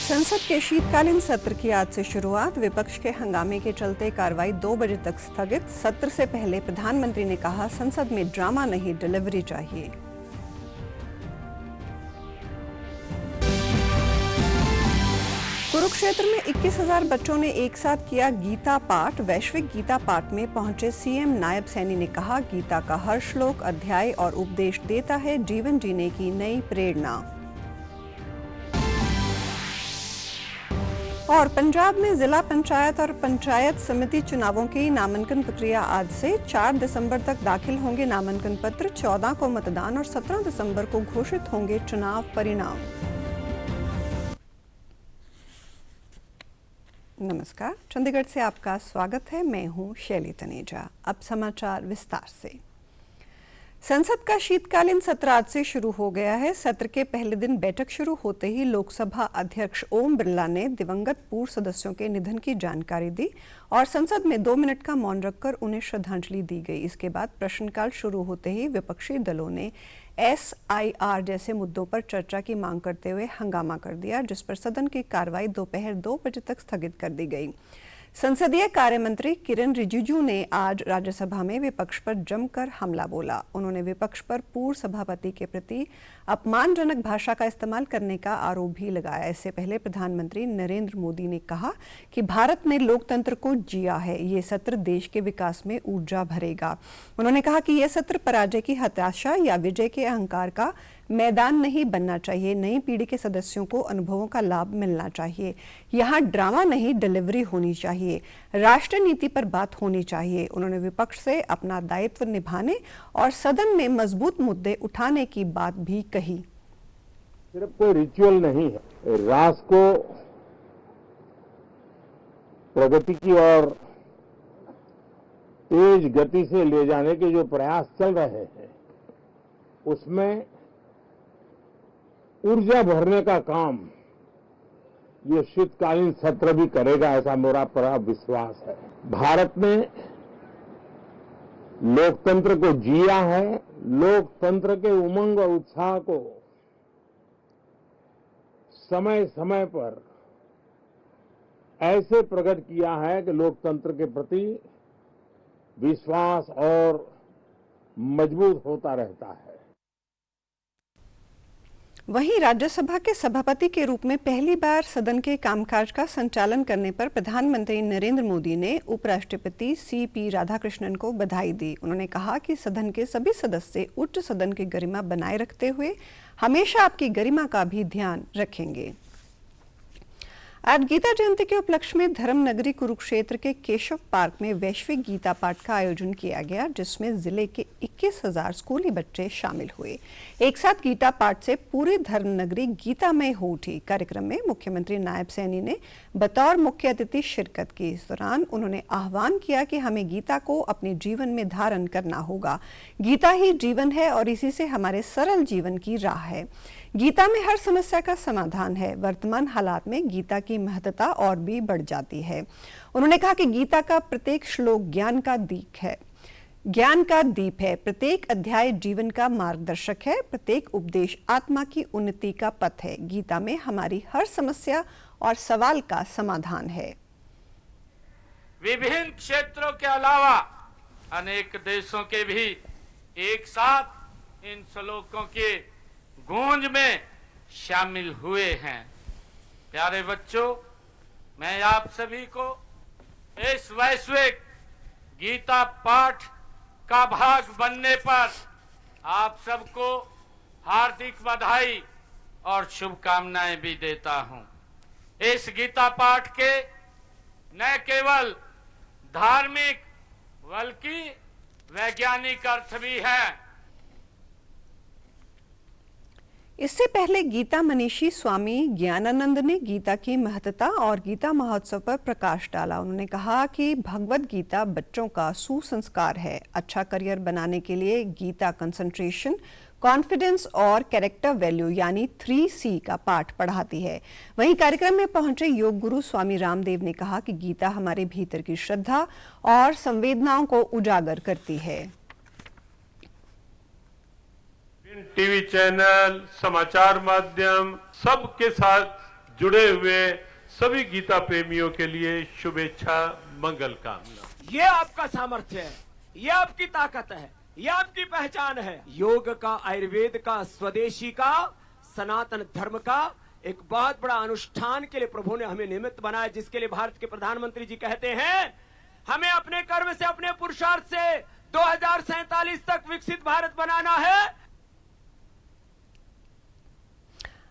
संसद के शीतकालीन सत्र की आज से शुरुआत। विपक्ष के हंगामे के चलते कार्रवाई 2 बजे तक स्थगित। सत्र से पहले प्रधानमंत्री ने कहा, संसद में ड्रामा नहीं, डिलीवरी चाहिए। कुरुक्षेत्र में 21,000 बच्चों ने एक साथ किया गीता पाठ। वैश्विक गीता पाठ में पहुंचे सीएम नायब सैनी ने कहा, गीता का हर श्लोक, अध्याय और उपदेश देता है जीवन जीने की नई प्रेरणा। और पंजाब में जिला पंचायत और पंचायत समिति चुनावों की नामांकन प्रक्रिया आज से 4 दिसंबर तक दाखिल होंगे नामांकन पत्र। 14 को मतदान और 17 दिसंबर को घोषित होंगे चुनाव परिणाम। नमस्कार, चंडीगढ़ से आपका स्वागत है। मैं हूं शैली तनेजा। अब समाचार विस्तार से। संसद का शीतकालीन सत्र आज से शुरू हो गया है। सत्र के पहले दिन बैठक शुरू होते ही लोकसभा अध्यक्ष ओम बिरला ने दिवंगत पूर्व सदस्यों के निधन की जानकारी दी और संसद में 2 मिनट का मौन रखकर उन्हें श्रद्धांजलि दी गई। इसके बाद प्रश्नकाल शुरू होते ही विपक्षी दलों ने SIR जैसे मुद्दों पर चर्चा की मांग करते हुए हंगामा कर दिया, जिस पर सदन की कार्रवाई दोपहर 2 बजे तक स्थगित कर दी गई। संसदीय कार्य मंत्री किरण रिजिजू ने आज राज्यसभा में विपक्ष पर जमकर हमला बोला। उन्होंने विपक्ष पर पूर्व सभापति के प्रति अपमानजनक भाषा का इस्तेमाल करने का आरोप भी लगाया। इससे पहले प्रधानमंत्री नरेंद्र मोदी ने कहा कि भारत ने लोकतंत्र को जिया है, ये सत्र देश के विकास में ऊर्जा भरेगा। उन्होंने कहा कि यह सत्र पराजय की हताशा या विजय के अहंकार का मैदान नहीं बनना चाहिए। नई पीढ़ी के सदस्यों को अनुभवों का लाभ मिलना चाहिए। यहाँ ड्रामा नहीं, डिलीवरी होनी चाहिए। राष्ट्र नीति पर बात होनी चाहिए। उन्होंने विपक्ष से अपना दायित्व निभाने और सदन में मजबूत मुद्दे उठाने की बात भी कही। सिर्फ कोई रिचुअल नहीं है, राष्ट्र को प्रगति की ओर तेज गति से ले जाने के जो प्रयास चल रहे हैं, उसमें ऊर्जा भरने का काम ये शीतकालीन सत्र भी करेगा, ऐसा मेरा पूरा विश्वास है। भारत ने लोकतंत्र को जिया है, लोकतंत्र के उमंग और उत्साह को समय समय पर ऐसे प्रकट किया है कि लोकतंत्र के प्रति विश्वास और मजबूत होता रहता है। वहीं राज्यसभा के सभापति के रूप में पहली बार सदन के कामकाज का संचालन करने पर प्रधानमंत्री नरेंद्र मोदी ने उपराष्ट्रपति CP राधाकृष्णन को बधाई दी। उन्होंने कहा कि सदन के सभी सदस्य उच्च सदन की गरिमा बनाए रखते हुए हमेशा आपकी गरिमा का भी ध्यान रखेंगे। आज गीता जयंती के उपलक्ष्य में धर्म नगरी कुरुक्षेत्र के केशव पार्क में वैश्विक गीता पाठ का आयोजन किया गया, जिसमें जिले के 21,000 स्कूली बच्चे शामिल हुए। एक साथ गीता पाठ से पूरी धर्म नगरी गीतामय हो उठी। कार्यक्रम में मुख्यमंत्री नायब सैनी ने बतौर मुख्य अतिथि शिरकत की। इस दौरान उन्होंने आह्वान किया कि हमें गीता को अपने जीवन में धारण करना होगा। गीता ही जीवन है और इसी से हमारे सरल जीवन की राह है। गीता में हर समस्या का समाधान है। वर्तमान हालात में गीता की महत्ता और भी बढ़ जाती है। उन्होंने कहा कि गीता का प्रत्येक श्लोक ज्ञान का दीप है। प्रत्येक अध्याय जीवन का मार्गदर्शक है। प्रत्येक उपदेश आत्मा की उन्नति का पथ है। गीता में हमारी हर समस्या और सवाल का समाधान है। विभिन्न क्षेत्रों के अलावा अनेक देशों के भी एक साथ इन श्लोकों के गूंज में शामिल हुए हैं। प्यारे बच्चों, मैं आप सभी को इस वैश्विक गीता पाठ का भाग बनने पर आप सबको हार्दिक बधाई और शुभकामनाएं भी देता हूं। इस गीता पाठ के न केवल धार्मिक बल्कि वैज्ञानिक अर्थ भी है। इससे पहले गीता मनीषी स्वामी ज्ञानानंद ने गीता की महत्ता और गीता महोत्सव पर प्रकाश डाला। उन्होंने कहा कि भगवद गीता बच्चों का सुसंस्कार है। अच्छा करियर बनाने के लिए गीता कंसंट्रेशन कॉन्फिडेंस और कैरेक्टर वैल्यू यानी 3C का पाठ पढ़ाती है। वहीं कार्यक्रम में पहुंचे योग गुरु स्वामी रामदेव ने कहा कि गीता हमारे भीतर की श्रद्धा और संवेदनाओं को उजागर करती है। टीवी चैनल, समाचार माध्यम, सबके साथ जुड़े हुए सभी गीता प्रेमियों के लिए शुभेच्छा, मंगल कामना। ये आपका सामर्थ्य है, ये आपकी ताकत है, ये आपकी पहचान है। योग का, आयुर्वेद का, स्वदेशी का, सनातन धर्म का एक बहुत बड़ा अनुष्ठान के लिए प्रभु ने हमें निमित्त बनाया, जिसके लिए भारत के प्रधानमंत्री जी कहते हैं हमें अपने कर्म से, अपने पुरुषार्थ से 2047 तक विकसित भारत बनाना है।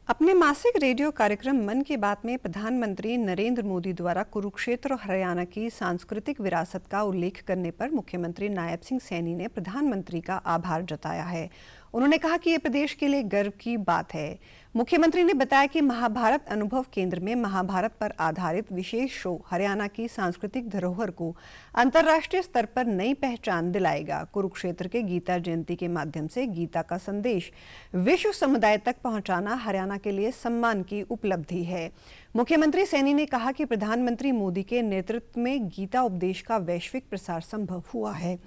अपने मासिक रेडियो कार्यक्रम मन की बात में प्रधानमंत्री नरेंद्र मोदी द्वारा कुरुक्षेत्र और हरियाणा की सांस्कृतिक विरासत का उल्लेख करने पर मुख्यमंत्री नायब सिंह सैनी ने प्रधानमंत्री का आभार जताया है। उन्होंने कहा कि ये प्रदेश के लिए गर्व की बात है। मुख्यमंत्री ने बताया कि महाभारत अनुभव केंद्र में महाभारत पर आधारित विशेष शो हरियाणा की सांस्कृतिक धरोहर को अंतर्राष्ट्रीय स्तर पर नई पहचान दिलाएगा। कुरुक्षेत्र के गीता जयंती के माध्यम से गीता का संदेश विश्व समुदाय तक पहुंचाना हरियाणा के लिए सम्मान की उपलब्धि है। मुख्यमंत्री सैनी ने कहा कि प्रधानमंत्री मोदी के नेतृत्व में गीता उपदेश का वैश्विक प्रसार संभव हुआ है।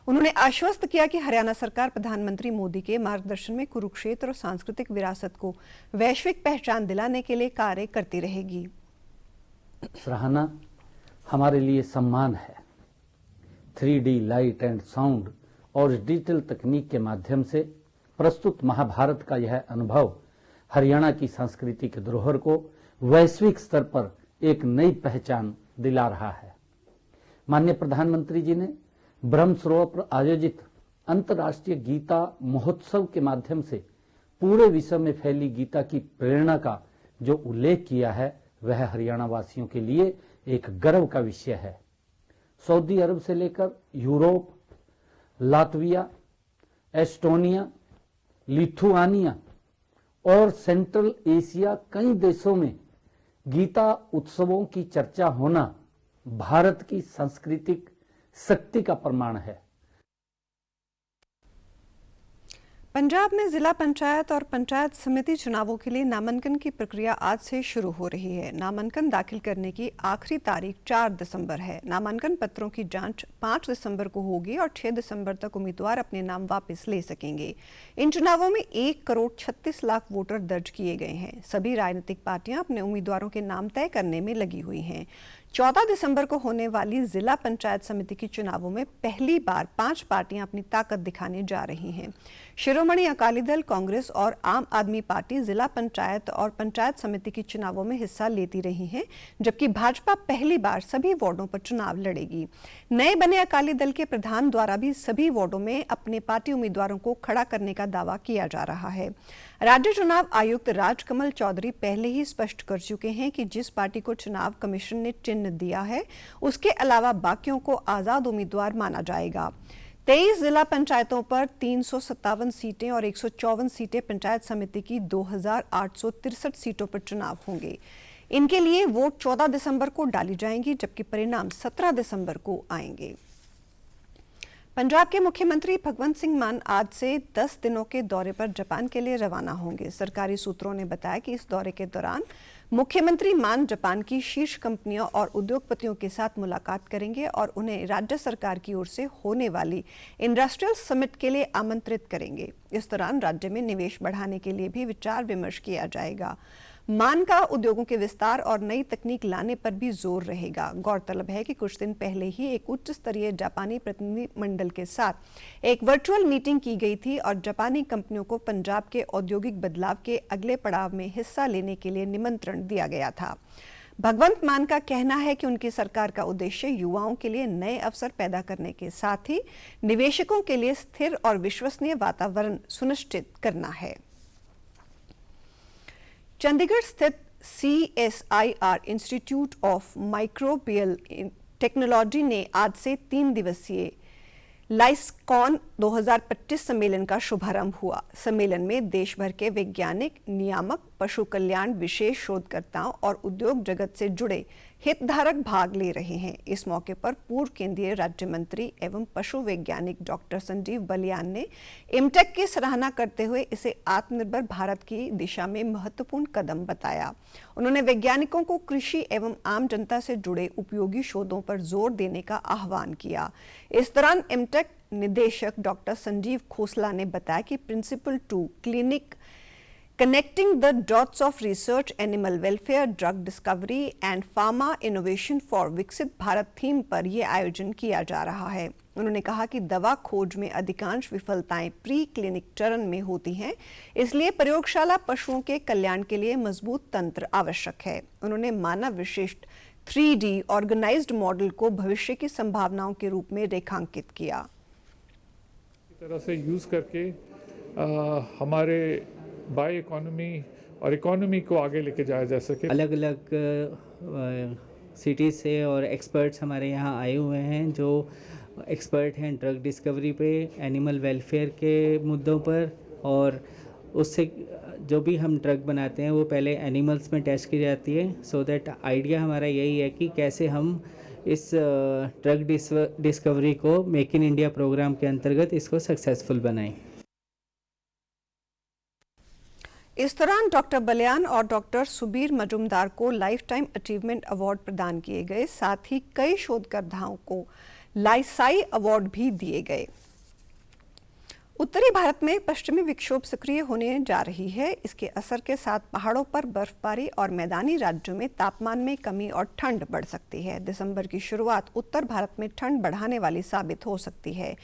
उन्होंने आश्वस्त किया कि हरियाणा सरकार प्रधानमंत्री मोदी के मार्गदर्शन में कुरुक्षेत्र और सांस्कृतिक विरासत को वैश्विक पहचान दिलाने के लिए कार्य करती रहेगी। सराहना हमारे लिए सम्मान है। 3D लाइट एंड साउंड और डिजिटल तकनीक के माध्यम से प्रस्तुत महाभारत का यह अनुभव हरियाणा की सांस्कृतिक धरोहर को वैश्विक स्तर पर एक नई पहचान दिला रहा है। माननीय प्रधानमंत्री जी ने ब्रह्म सरोवर पर आयोजित अंतर्राष्ट्रीय गीता महोत्सव के माध्यम से पूरे विश्व में फैली गीता की प्रेरणा का जो उल्लेख किया है वह हरियाणा वासियों के लिए एक गर्व का विषय है। सऊदी अरब से लेकर यूरोप, लातविया, एस्टोनिया, लिथुआनिया और सेंट्रल एशिया कई देशों में गीता उत्सवों की चर्चा होना भारत की सांस्कृतिक शक्ति का प्रमाण है। पंजाब में जिला पंचायत और पंचायत समिति चुनावों के लिए नामांकन की प्रक्रिया आज से शुरू हो रही है। नामांकन दाखिल करने की आखिरी तारीख 4 दिसंबर है। नामांकन पत्रों की जांच 5 दिसंबर को होगी और 6 दिसंबर तक उम्मीदवार अपने नाम वापस ले सकेंगे। इन चुनावों में 1 करोड़ 36 लाख वोटर दर्ज किए गए हैं। सभी राजनीतिक पार्टियां अपने उम्मीदवारों के नाम तय करने में लगी हुई हैं। 14 दिसंबर को होने वाली जिला पंचायत समिति के चुनावों में पहली बार 5 पार्टियां अपनी ताकत दिखाने जा रही हैं। शिरोमणि अकाली दल, कांग्रेस और आम आदमी पार्टी जिला पंचायत और पंचायत समिति के चुनावों में हिस्सा लेती रही हैं, जबकि भाजपा पहली बार सभी वार्डों पर चुनाव लड़ेगी। नए बने अकाली दल के प्रधान द्वारा भी सभी वार्डों में अपने पार्टी उम्मीदवारों को खड़ा करने का दावा किया जा रहा है। राज्य चुनाव आयुक्त राजकमल चौधरी पहले ही स्पष्ट कर चुके हैं कि जिस पार्टी को चुनाव कमीशन ने चिन्ह दिया है उसके अलावा बाकियों को आजाद उम्मीदवार माना जाएगा। 23 जिला पंचायतों पर 357 सीटें और 154 सीटें पंचायत समिति की 2863 सीटों पर चुनाव होंगे। इनके लिए वोट 14 दिसंबर को डाली जाएंगी, जबकि परिणाम 17 दिसंबर को आएंगे। पंजाब के मुख्यमंत्री भगवंत सिंह मान आज से 10 दिनों के दौरे पर जापान के लिए रवाना होंगे। सरकारी सूत्रों ने बताया कि इस दौरे के दौरान मुख्यमंत्री मान जापान की शीर्ष कंपनियों और उद्योगपतियों के साथ मुलाकात करेंगे और उन्हें राज्य सरकार की ओर से होने वाली इंडस्ट्रियल समिट के लिए आमंत्रित करेंगे। इस दौरान राज्य में निवेश बढ़ाने के लिए भी विचार विमर्श किया जाएगा। मान का उद्योगों के विस्तार और नई तकनीक लाने पर भी जोर रहेगा। गौरतलब है कि कुछ दिन पहले ही एक उच्च स्तरीय जापानी प्रतिनिधि मंडल के साथ एक वर्चुअल मीटिंग की गई थी और जापानी कंपनियों को पंजाब के औद्योगिक बदलाव के अगले पड़ाव में हिस्सा लेने के लिए निमंत्रण दिया गया था। भगवंत मान का कहना है कि उनकी सरकार का उद्देश्य युवाओं के लिए नए अवसर पैदा करने के साथ ही निवेशकों के लिए स्थिर और विश्वसनीय वातावरण सुनिश्चित करना है। चंडीगढ़ स्थित CSIR institute of microbial technology ने आज से 3 दिवसीय लाइस्कॉन 2025 सम्मेलन का शुभारंभ हुआ। सम्मेलन में देश भर के वैज्ञानिक, नियामक, पशु कल्याण विशेष शोधकर्ताओं और उद्योग जगत से जुड़े हितधारक भाग ले रहे हैं। इस मौके पर पूर्व केंद्रीय राज्य मंत्री एवं पशु वैज्ञानिक डॉक्टर संजीव बलियान ने एमटेक की सराहना करते हुए इसे आत्मनिर्भर भारत की दिशा में महत्वपूर्ण कदम बताया। उन्होंने वैज्ञानिकों को कृषि एवं आम जनता से जुड़े उपयोगी शोधों पर जोर देने का आह्वान किया। इस दौरान एमटेक निदेशक डॉक्टर संजीव खोसला ने बताया कि principal 2 clinic connecting the dots of research animal welfare drug discovery and pharma innovation for Viksit Bharat theme पर यह आयोजन किया जा रहा है। उन्होंने कहा कि दवा खोज में अधिकांश विफलताएं प्री क्लिनिक चरण में होती हैं, इसलिए प्रयोगशाला पशुओं के कल्याण के लिए मजबूत तंत्र आवश्यक है। उन्होंने मानव विशिष्ट 3D ऑर्गेनाइज्ड मॉडल को भविष्य की संभावनाओं के रूप में रेखांकित किया। तरह से यूज़ करके हमारे बाय इकोनॉमी और इकोनॉमी को आगे लेके जाया जा सके। अलग अलग सिटी से और एक्सपर्ट्स हमारे यहाँ आए हुए हैं जो एक्सपर्ट हैं ड्रग डिस्कवरी पे, एनिमल वेलफेयर के मुद्दों पर, और उससे जो भी हम ड्रग बनाते हैं वो पहले एनिमल्स में टेस्ट की जाती है। सो दैट आइडिया हमारा यही है कि कैसे हम इस ड्रग डिस्कवरी को मेक इन इंडिया प्रोग्राम के अंतर्गत इसको सक्सेसफुल बनाएं। इस दौरान डॉक्टर बलियान और डॉक्टर सुबीर मजुमदार को लाइफ टाइम अचीवमेंट अवार्ड प्रदान किए गए। साथ ही कई शोधकर्ताओं को लाइसाई अवार्ड भी दिए गए। उत्तरी भारत में पश्चिमी विक्षोभ सक्रिय होने जा रही है। इसके असर के साथ पहाड़ों पर बर्फबारी और मैदानी राज्यों में तापमान में कमी और ठंड बढ़ सकती है। दिसंबर की शुरुआत उत्तर भारत में ठंड बढ़ाने वाली साबित हो सकती है।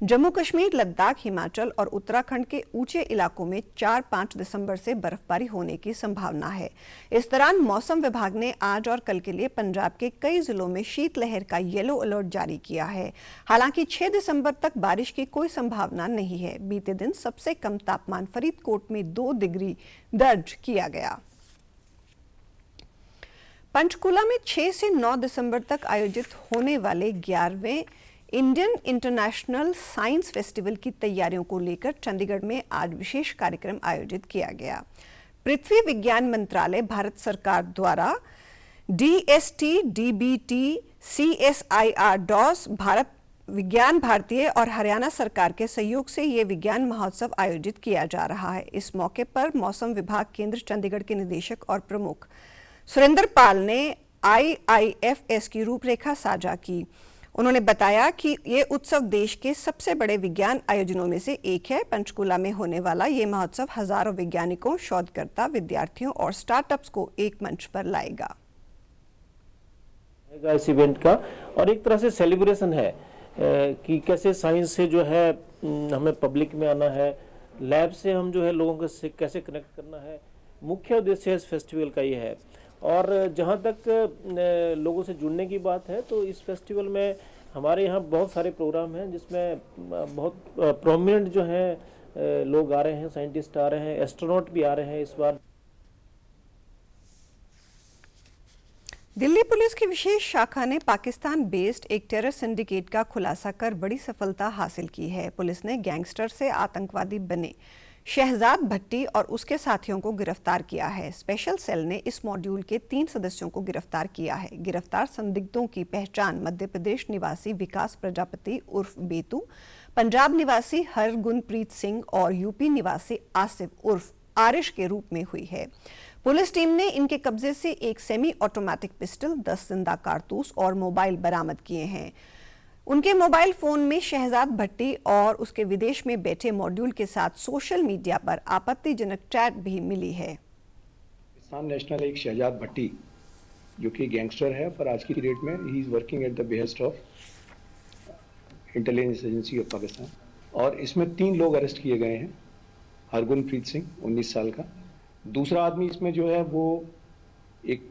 जम्मू कश्मीर, लद्दाख, हिमाचल और उत्तराखंड के ऊंचे इलाकों में 4-5 दिसंबर से बर्फबारी होने की संभावना है। इस दौरान मौसम विभाग ने आज और कल के लिए पंजाब के कई जिलों में शीतलहर का येलो अलर्ट जारी किया है। हालांकि 6 दिसंबर तक बारिश की कोई संभावना नहीं है। बीते दिन सबसे कम तापमान फरीदकोट में 2 डिग्री दर्ज किया गया। पंचकुला में 6 से 9 दिसंबर तक आयोजित होने वाले 11वें इंडियन इंटरनेशनल साइंस फेस्टिवल की तैयारियों को लेकर चंडीगढ़ में आज विशेष कार्यक्रम आयोजित किया गया। पृथ्वी विज्ञान मंत्रालय, भारत सरकार द्वारा DST, DBT, CSIR, DOS, Bharat विज्ञान भारतीय और हरियाणा सरकार के सहयोग से ये विज्ञान महोत्सव आयोजित किया जा रहा है। इस मौके पर मौसम विभाग केंद्र चंडीगढ़ के निदेशक और प्रमुख सुरेंद्र पाल ने IIFS की रूपरेखा साझा की। उन्होंने बताया कि ये उत्सव देश के सबसे बड़े विज्ञान आयोजनों में से एक है। पंचकुला में होने वाला ये महोत्सव हजारों वैज्ञानिकों, शोधकर्ता, विद्यार्थियों और स्टार्टअप्स को एक मंच पर लाएगा। इस इवेंट का और एक तरह से सेलिब्रेशन है कि कैसे साइंस से जो है हमें पब्लिक में आना है, लैब से हम जो है लोगों को से कैसे कनेक्ट करना है। मुख्य उद्देश्य इस फेस्टिवल का ये है। और जहाँ तक लोगों से जुड़ने की बात है तो इस फेस्टिवल में हमारे यहाँ बहुत सारे प्रोग्राम हैं जिसमें बहुत प्रोमिनेंट जो हैं लोग आ रहे हैं, साइंटिस्ट आ रहे हैं, एस्ट्रोनॉट भी आ रहे हैं इस बार। दिल्ली पुलिस की विशेष शाखा ने पाकिस्तान बेस्ड एक टेरर सिंडिकेट का खुलासा कर बड़ी सफलता हासिल की है। पुलिस ने गैंगस्टर से आतंकवादी बने शहजाद भट्टी और उसके साथियों को गिरफ्तार किया है। स्पेशल सेल ने इस मॉड्यूल के 3 सदस्यों को गिरफ्तार किया है। गिरफ्तार संदिग्धों की पहचान मध्य प्रदेश निवासी विकास प्रजापति उर्फ बेतू, पंजाब निवासी हरगुनप्रीत सिंह और यूपी निवासी आसिफ उर्फ आरिश के रूप में हुई है। पुलिस टीम ने इनके कब्जे से एक सेमी ऑटोमेटिक पिस्टल, 10 जिंदा कारतूस और मोबाइल बरामद किए हैं। उनके मोबाइल फोन में शहजाद भट्टी और उसके विदेश में बैठे मॉड्यूल के साथ सोशल मीडिया पर आपत्तिजनक चैट भी मिली है। पाकिस्तान नेशनल एक शहजाद भट्टी जो कि गैंगस्टर है, पर आज की डेट में ही is working at the behest of intelligence agency of Pakistan. और इसमें 3 लोग अरेस्ट किए गए हैं। हरगुनप्रीत सिंह 19 साल का, दूसरा आदमी इसमें जो है वो एक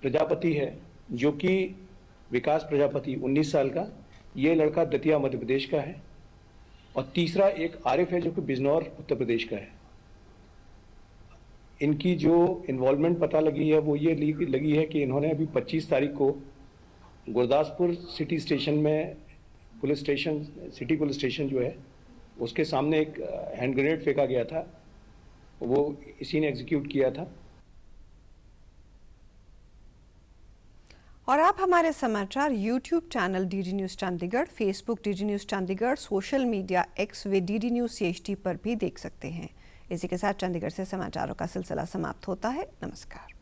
प्रजापति है जो कि विकास प्रजापति 19 साल का, ये लड़का दतिया मध्य प्रदेश का है, और तीसरा एक आरिफ है जो कि बिजनौर उत्तर प्रदेश का है। इनकी जो इन्वॉल्वमेंट पता लगी है वो ये लगी है कि इन्होंने अभी 25 तारीख को गुरदासपुर सिटी स्टेशन में सिटी पुलिस स्टेशन जो है उसके सामने एक हैंड ग्रेनेड फेंका गया था, वो इसी ने एग्जीक्यूट किया था। और आप हमारे समाचार YouTube channel DD news Chandigarh, Facebook DD news Chandigarh, social media X वे DD न्यूज़ CHD पर भी देख सकते हैं। इसी के साथ चंडीगढ़ से समाचारों का सिलसिला समाप्त होता है। नमस्कार।